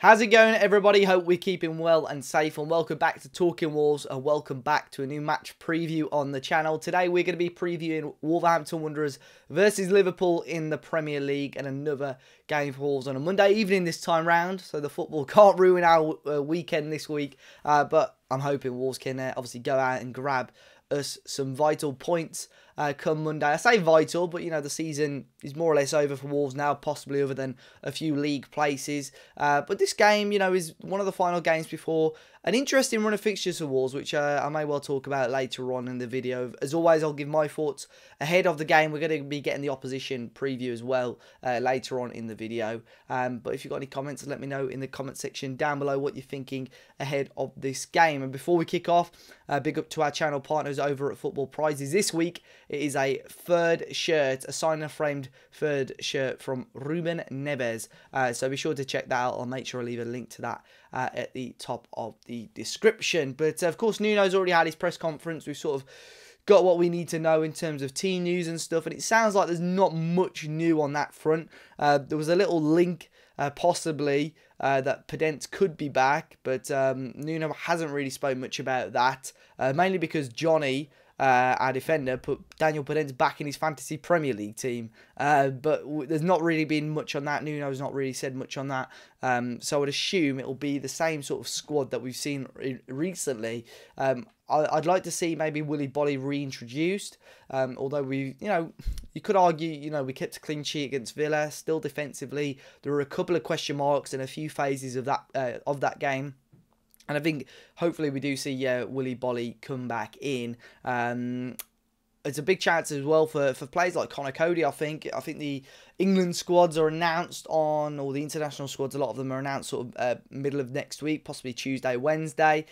How's it going, everybody? Hope we're keeping well and safe, and welcome back to Talking Wolves, and welcome back to a new match preview on the channel. Today we're going to be previewing Wolverhampton Wanderers versus Liverpool in the Premier League, and another game for Wolves on a Monday evening this time round, so the football can't ruin our weekend this week, but I'm hoping Wolves can obviously go out and grab us some vital points come Monday. I say vital, but you know, the season is more or less over for Wolves now, possibly other than a few league places. But this game, you know, is one of the final games before an interesting run of fixtures for Wolves, which I may well talk about later on in the video. As always, I'll give my thoughts ahead of the game. We're going to be getting the opposition preview as well later on in the video. But if you've got any comments, let me know in the comment section down below what you're thinking ahead of this game. And before we kick off, big up to our channel partners over at Football Prizes. This week, it is a third shirt, a signed and framed third shirt from Ruben Neves. So be sure to check that out. I'll make sure I leave a link to that at the top of the description. But of course, Nuno's already had his press conference. We've sort of got what we need to know in terms of team news and stuff, and it sounds like there's not much new on that front. There was a little link possibly that Podence could be back, but Nuno hasn't really spoken much about that, mainly because Johnny, our defender, put Daniel Podence back in his fantasy Premier League team, but there's not really been much on that. Nuno's not really said much on that, so I would assume it'll be the same sort of squad that we've seen recently. I'd like to see maybe Willy Bolly reintroduced, although we, you know, you could argue, you know, we kept a clean sheet against Villa. Still defensively, there were a couple of question marks in a few phases of that game. And I think hopefully we do see Willy Bolly come back in. It's a big chance as well for players like Connor Cody. I think the England squads are announced on, or the international squads, a lot of them are announced sort of middle of next week, possibly Tuesday, Wednesday.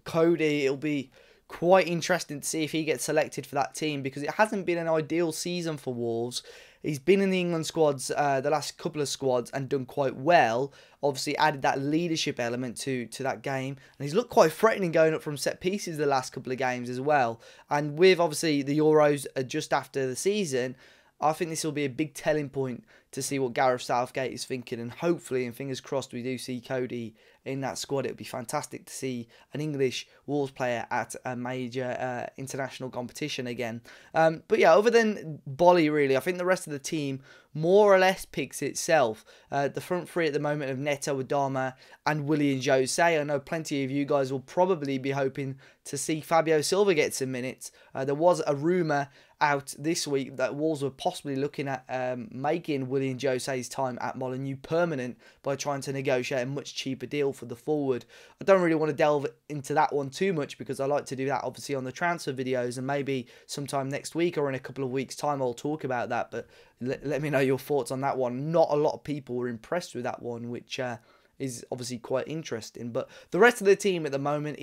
Cody, it'll be quite interesting to see if he gets selected for that team, because it hasn't been an ideal season for Wolves. He's been in the England squads, the last couple of squads, and done quite well. Obviously added that leadership element to that game, and he's looked quite threatening going up from set pieces the last couple of games as well. And with obviously the Euros just after the season, I think this will be a big telling point to see what Gareth Southgate is thinking, and hopefully, and fingers crossed, we do see Cody in that squad. It would be fantastic to see an English Wolves player at a major international competition again. But yeah, other than Bolly, really, I think the rest of the team more or less picks itself. The front three at the moment of Neto, Adama, and Willian Jose. I know plenty of you guys will probably be hoping to see Fabio Silva get some minutes. There was a rumour out this week that Wolves were possibly looking at making Willian Jose's time at Molineux permanent by trying to negotiate a much cheaper deal for the forward. I don't really want to delve into that one too much, because I like to do that obviously on the transfer videos, and maybe sometime next week or in a couple of weeks' time I'll talk about that. But let me know your thoughts on that one. Not a lot of people were impressed with that one, which is obviously quite interesting. But the rest of the team at the moment,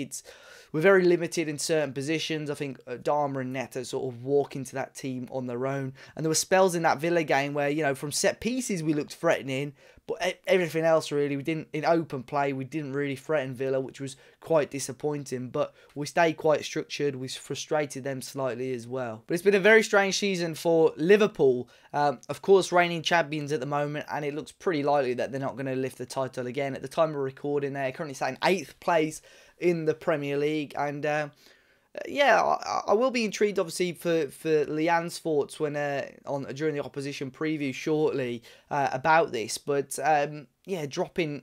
we're very limited in certain positions. I think Dharma and Neto sort of walk into that team on their own. And there were spells in that Villa game where, you know, from set pieces we looked threatening, but everything else really, we didn't, in open play, we didn't really threaten Villa, which was quite disappointing. But we stayed quite structured. We frustrated them slightly as well. But it's been a very strange season for Liverpool. Of course, reigning champions at the moment, and it looks pretty likely that they're not going to lift the title again. At the time of recording, they're currently sat in 8th place in the Premier League, and yeah, I will be intrigued obviously for Leanne's thoughts when during the opposition preview shortly about this. But yeah, dropping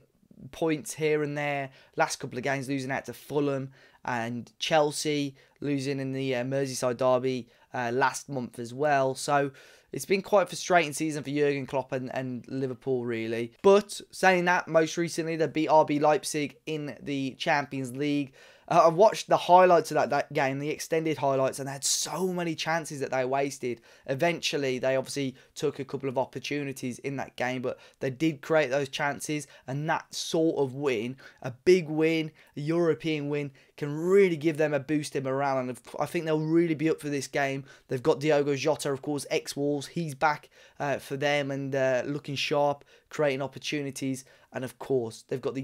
points here and there, last couple of games losing out to Fulham and Chelsea, losing in the Merseyside derby last month as well. So it's been quite a frustrating season for Jurgen Klopp and Liverpool, really. But saying that, most recently they beat RB Leipzig in the Champions League. I've watched the highlights of that game, the extended highlights, and they had so many chances that they wasted. Eventually, they obviously took a couple of opportunities in that game, but they did create those chances, and that sort of win, a big win, a European win, can really give them a boost in morale, and I think they'll really be up for this game. They've got Diogo Jota, of course, ex-Wolves. He's back for them and looking sharp, creating opportunities, and of course, they've got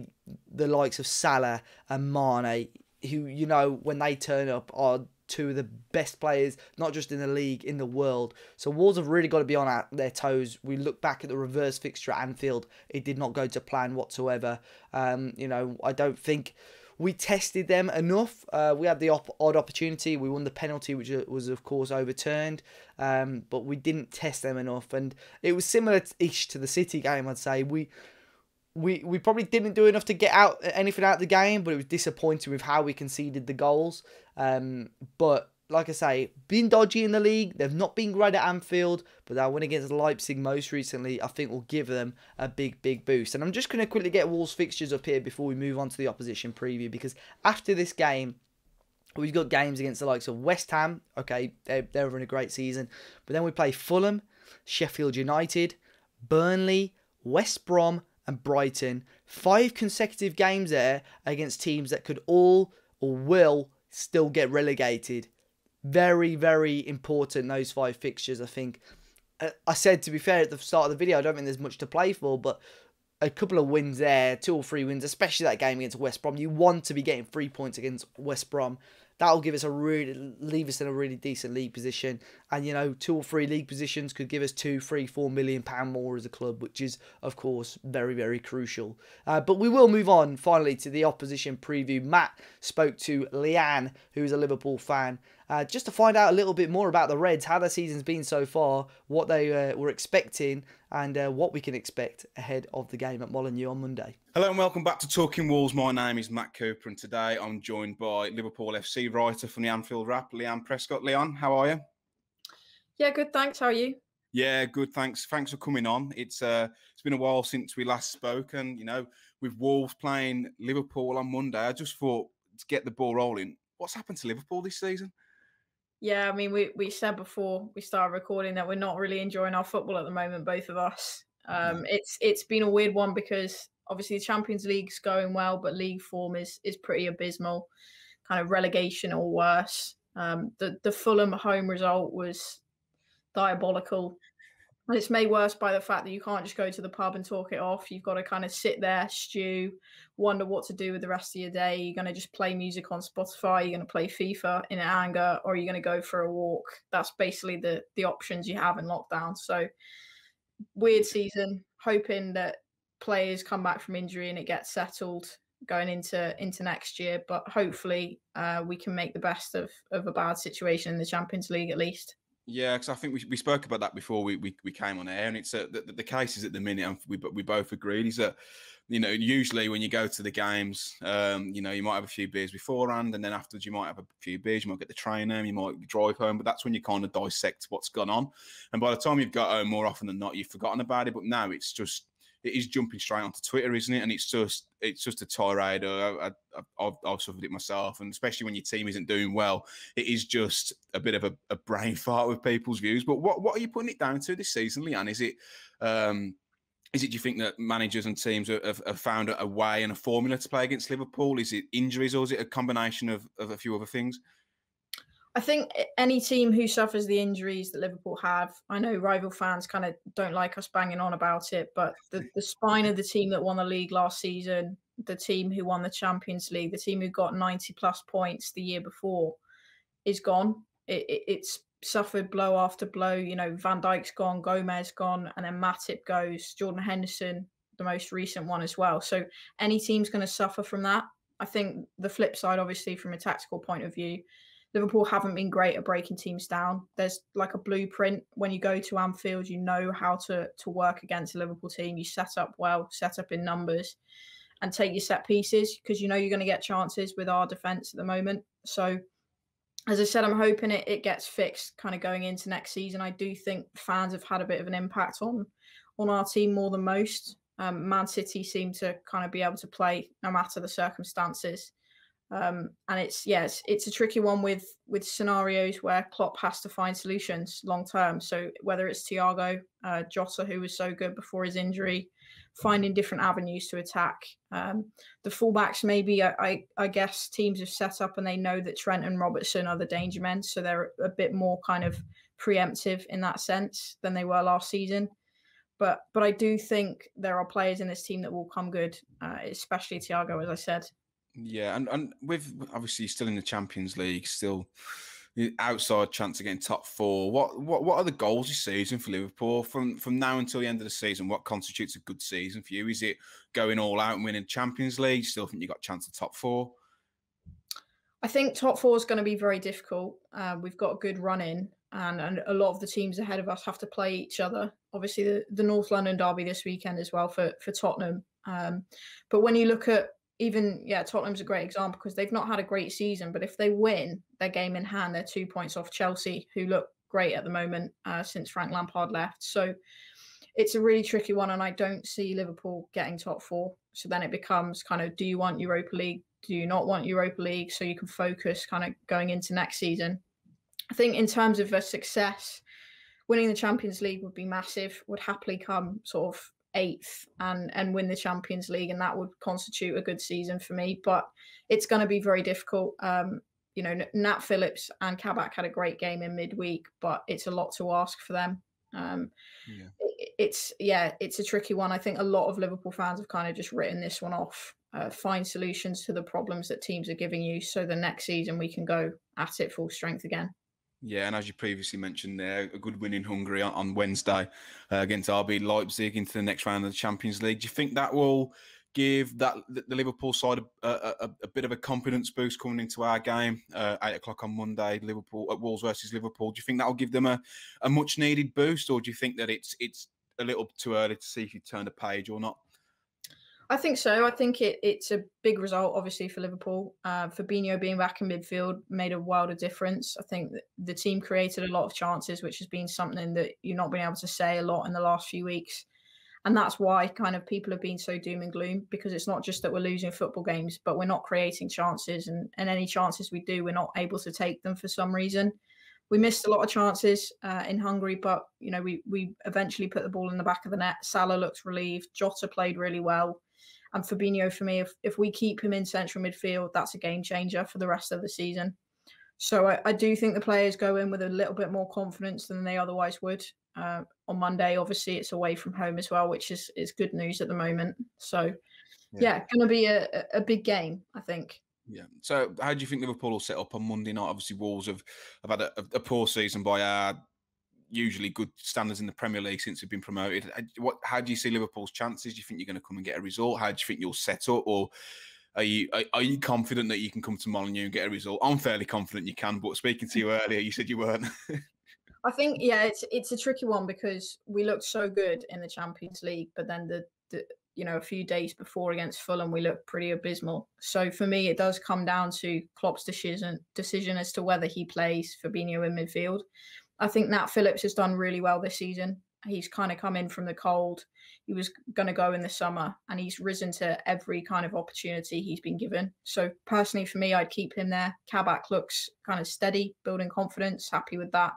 the likes of Salah and Mane, who, you know, when they turn up, are two of the best players, not just in the league, in the world. So Wolves have really got to be on their toes. We look back at the reverse fixture at Anfield. It did not go to plan whatsoever. I don't think we tested them enough. We had the odd opportunity. We won the penalty, which was, of course, overturned. But we didn't test them enough. And it was similar-ish to the City game, I'd say. We probably didn't do enough to get anything out of the game, but it was disappointing with how we conceded the goals. But like I say, been dodgy in the league. They've not been great at Anfield, but that win against Leipzig most recently, I think, will give them a big, big boost. And I'm just going to quickly get Wolves fixtures up here before we move on to the opposition preview, because after this game, we've got games against the likes of West Ham. Okay, they're having a great season. But then we play Fulham, Sheffield United, Burnley, West Brom, and Brighton. 5 consecutive games there against teams that could all or will still get relegated. Very, very important, those 5 fixtures, I think. I said, to be fair, at the start of the video, I don't think there's much to play for, but a couple of wins there, 2 or 3 wins, especially that game against West Brom. You want to be getting 3 points against West Brom. That'll give us leave us in a really decent league position. And, 2 or 3 league positions could give us 2, 3, 4 million pound more as a club, which is, of course, very, very crucial. But we will move on, finally, to the opposition preview. Matt spoke to Leanne, who is a Liverpool fan, just to find out a little bit more about the Reds, how their season's been so far, what they were expecting, and what we can expect ahead of the game at Molineux on Monday. Hello and welcome back to Talking Wolves. My name is Matt Cooper, and today I'm joined by Liverpool FC writer from the Anfield Wrap, Leanne Prescott. Leanne, how are you? Yeah, good, thanks. How are you? Yeah, good, thanks. Thanks for coming on. It's been a while since we last spoke, and with Wolves playing Liverpool on Monday, I just thought, to get the ball rolling, what's happened to Liverpool this season? Yeah, I mean, we said before we started recording that we're not really enjoying our football at the moment, both of us. It's been a weird one because obviously the Champions League's going well, but league form is pretty abysmal, kind of relegation or worse. The Fulham home result was diabolical. And it's made worse by the fact that you can't just go to the pub and talk it off. You've got to kind of sit there, stew, wonder what to do with the rest of your day. You're going to just play music on Spotify. You're going to play FIFA in anger, or you're going to go for a walk. That's basically the options you have in lockdown. So weird season, hoping that players come back from injury and it gets settled going into next year. But hopefully we can make the best of a bad situation in the Champions League at least. Yeah, because I think we spoke about that before we came on air, and it's the case is at the minute, and we both agreed, is that usually when you go to the games, you might have a few beers beforehand, and then afterwards you might have a few beers, you might get the train home, you might drive home, but that's when you kind of dissect what's gone on, and by the time you've got home, more often than not, you've forgotten about it. But now it is jumping straight onto Twitter, isn't it? And it's just a tirade. I've suffered it myself, and especially when your team isn't doing well, it is just a bit of a brain fart with people's views. But what are you putting it down to this season, Leanne? Is it do you think that managers and teams have found a way and a formula to play against Liverpool? Is it injuries, or is it a combination of a few other things? I think any team who suffers the injuries that Liverpool have, I know rival fans kind of don't like us banging on about it, but the spine of the team that won the league last season, the team who won the Champions League, the team who got 90 plus points the year before is gone. It's suffered blow after blow. Van Dijk's gone, Gomez gone, and then Matip goes, Jordan Henderson, the most recent one as well. So any team's going to suffer from that. I think the flip side, obviously, from a tactical point of view, Liverpool haven't been great at breaking teams down. There's like a blueprint. When you go to Anfield, you know how to work against a Liverpool team. You set up well, set up in numbers, and take your set pieces, because you're going to get chances with our defence at the moment. So, as I said, I'm hoping it gets fixed kind of going into next season. I do think fans have had a bit of an impact on our team more than most. Man City seem to kind of be able to play no matter the circumstances. And it's a tricky one with scenarios where Klopp has to find solutions long term. So whether it's Thiago, Jota, who was so good before his injury, finding different avenues to attack. The fullbacks, maybe I guess teams have set up and they know that Trent and Robertson are the danger men, so they're a bit more kind of preemptive in that sense than they were last season. But I do think there are players in this team that will come good, especially Thiago, as I said. Yeah, and with obviously still in the Champions League, still outside chance of getting top four. What are the goals this season for Liverpool from now until the end of the season? What constitutes a good season for you? Is it going all out and winning Champions League? Still think you got a chance of top four? I think top four is going to be very difficult. We've got a good run in, and a lot of the teams ahead of us have to play each other. Obviously, the North London derby this weekend as well for Tottenham. But when you look at Tottenham's a great example because they've not had a great season. But if they win their game in hand, they're 2 points off Chelsea, who look great at the moment since Frank Lampard left. So it's a really tricky one, and I don't see Liverpool getting top four. So then it becomes kind of, do you want Europa League? Do you not want Europa League? So you can focus kind of going into next season. I think in terms of a success, winning the Champions League would be massive, would happily come sort of 8th and win the Champions League, and that would constitute a good season for me. But it's going to be very difficult. Nat Phillips and Kabak had a great game in midweek, but it's a lot to ask for them. It's a tricky one. I think a lot of Liverpool fans have kind of just written this one off. Find solutions to the problems that teams are giving you, so the next season we can go at it full strength again. Yeah, and as you previously mentioned there, a good win in Hungary on Wednesday against RB Leipzig into the next round of the Champions League. Do you think that will give the Liverpool side a bit of a confidence boost coming into our game, 8 o'clock on Monday, Liverpool at Wolves versus Liverpool? Do you think that will give them a much needed boost, or do you think that it's a little too early to see if you turn the page or not? I think so. I think it's a big result, obviously, for Liverpool. Fabinho being back in midfield made a world of difference. I think that the team created a lot of chances, which has been something that you've not been able to say a lot in the last few weeks. And that's why kind of people have been so doom and gloom, because it's not just that we're losing football games, but we're not creating chances. And any chances we do, we're not able to take them for some reason. We missed a lot of chances in Hungary, but we eventually put the ball in the back of the net. Salah looked relieved. Jota played really well. And Fabinho, for me, if we keep him in central midfield, that's a game changer for the rest of the season. So I do think the players go in with a little bit more confidence than they otherwise would. On Monday, obviously, it's away from home as well, which is good news at the moment. So, going to be a big game, I think. Yeah. So how do you think Liverpool will set up on Monday night? Obviously, Wolves have had a poor season by our usually good standards in the Premier League since we've been promoted. How do you see Liverpool's chances? Do you think you're going to come and get a result? How do you think you'll set up? Or are you confident that you can come to Molineux and get a result? I'm fairly confident you can, but speaking to you earlier, you said you weren't. I think, it's a tricky one because we looked so good in the Champions League, but then a few days before against Fulham, we looked pretty abysmal. So for me, it does come down to Klopp's decision as to whether he plays Fabinho in midfield. I think Nat Phillips has done really well this season. He's kind of come in from the cold. He was going to go in the summer, and he's risen to every kind of opportunity he's been given. So personally, for me, I'd keep him there. Kabak looks kind of steady, building confidence, happy with that.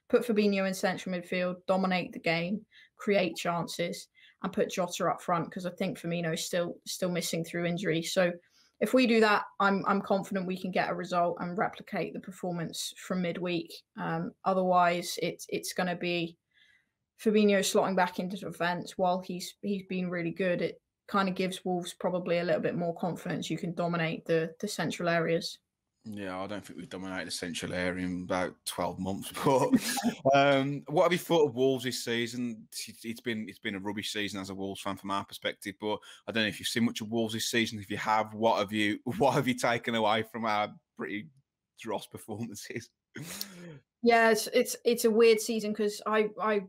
Put Fabinho in central midfield, dominate the game, create chances, and put Jota up front, because I think Firmino is still missing through injury. So if we do that, I'm confident we can get a result and replicate the performance from midweek. Otherwise, it's going to be Fabinho slotting back into defence while he's been really good. It kind of gives Wolves probably a little bit more confidence. You can dominate the central areas. Yeah, I don't think we've dominated the central area in about 12 months. But what have you thought of Wolves this season? It's been a rubbish season as a Wolves fan from our perspective. But I don't know if you've seen much of Wolves this season. If you have, what have you taken away from our pretty dross performances? Yeah, it's a weird season because I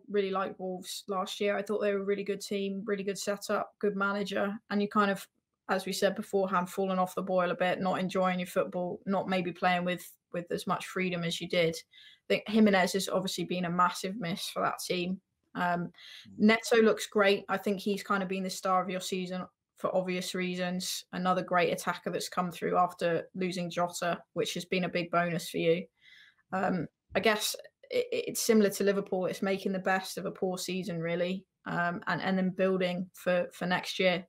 really liked Wolves last year. I thought they were a really good team, really good setup, good manager, and you kind of, as we said beforehand, fallen off the boil a bit, not enjoying your football, not maybe playing with as much freedom as you did. I think Jimenez has obviously been a massive miss for that team. Neto looks great. I think he's kind of been the star of your season for obvious reasons. Another great attacker that's come through after losing Jota, which has been a big bonus for you. I guess it's similar to Liverpool. It's making the best of a poor season, really, and then building for next year.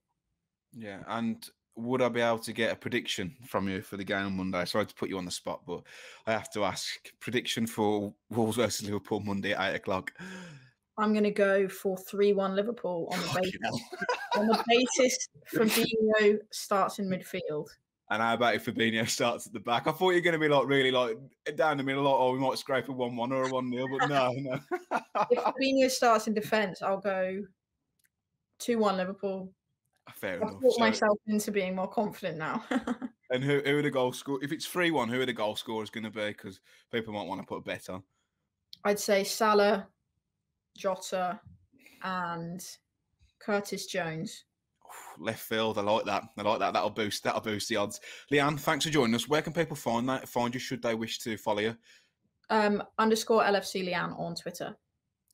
Yeah, and would I be able to get a prediction from you for the game on Monday? Sorry to put you on the spot, but I have to ask. Prediction for Wolves versus Liverpool Monday at 8 o'clock. I'm going to go for 3-1 Liverpool on the basis Fabinho starts in midfield. And how about if Fabinho starts at the back? I thought you were going to be like really like down the middle, like, oh, we might scrape a 1-1 or a 1-0, but no, no. If Fabinho starts in defence, I'll go 2-1 Liverpool. Fair I've enough. talked So, myself into being more confident now. and who are the goal scorers? If it's 3-1, who are the goal scorers going to be? Because people might want to put a bet on. I'd say Salah, Jota, and Curtis Jones. Left field, I like that. I like that. That'll boost the odds. Leanne, thanks for joining us. Where can people find you should they wish to follow you? _LFC Leanne on Twitter.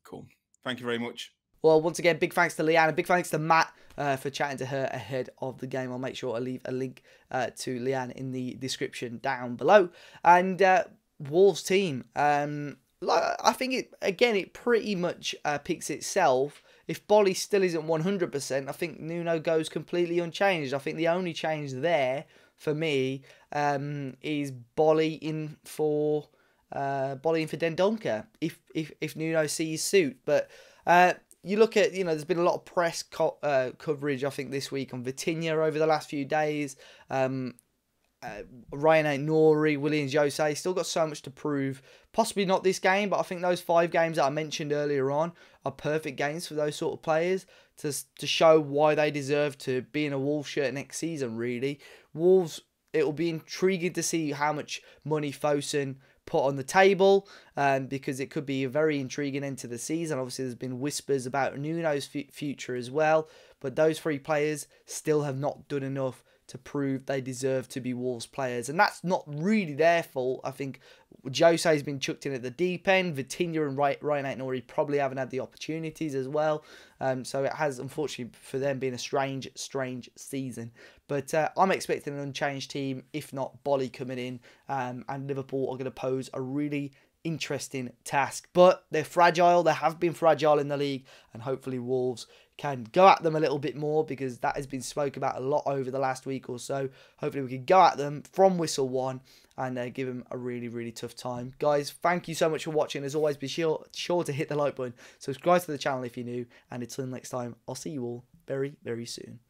Cool. Thank you very much. Well, once again, big thanks to Leanne and big thanks to Matt for chatting to her ahead of the game. I'll make sure I leave a link to Leanne in the description down below. And Wolves team, I think it pretty much picks itself. If Bolly still isn't 100%, I think Nuno goes completely unchanged. I think the only change there for me is Bolly in for Dendoncker if Nuno sees suit. But you look at, there's been a lot of press coverage, I think, this week on Vitinha over the last few days. Ryan Nori, Willian Jose, still got so much to prove. Possibly not this game, but I think those 5 games that I mentioned earlier on are perfect games for those sort of players to show why they deserve to be in a Wolves shirt next season, really. Wolves, it'll be intriguing to see how much money Fosun put on the table, because it could be a very intriguing end to the season. Obviously, there's been whispers about Nuno's future as well, but those 3 players still have not done enough to prove they deserve to be Wolves players. And that's not really their fault. I think Jose's been chucked in at the deep end. Vitinha and Ryan Aït-Nouri probably haven't had the opportunities as well. So it has, unfortunately, for them been a strange season. But I'm expecting an unchanged team, if not Bolly coming in. And Liverpool are going to pose a really interesting task. But they're fragile. They have been fragile in the league. And hopefully Wolves can go at them a little bit more, because that has been spoke about a lot over the last week or so. Hopefully we can go at them from whistle one and give them a really tough time. Guys, thank you so much for watching. As always, be sure to hit the like button, subscribe to the channel if you're new, and until next time, I'll see you all very soon.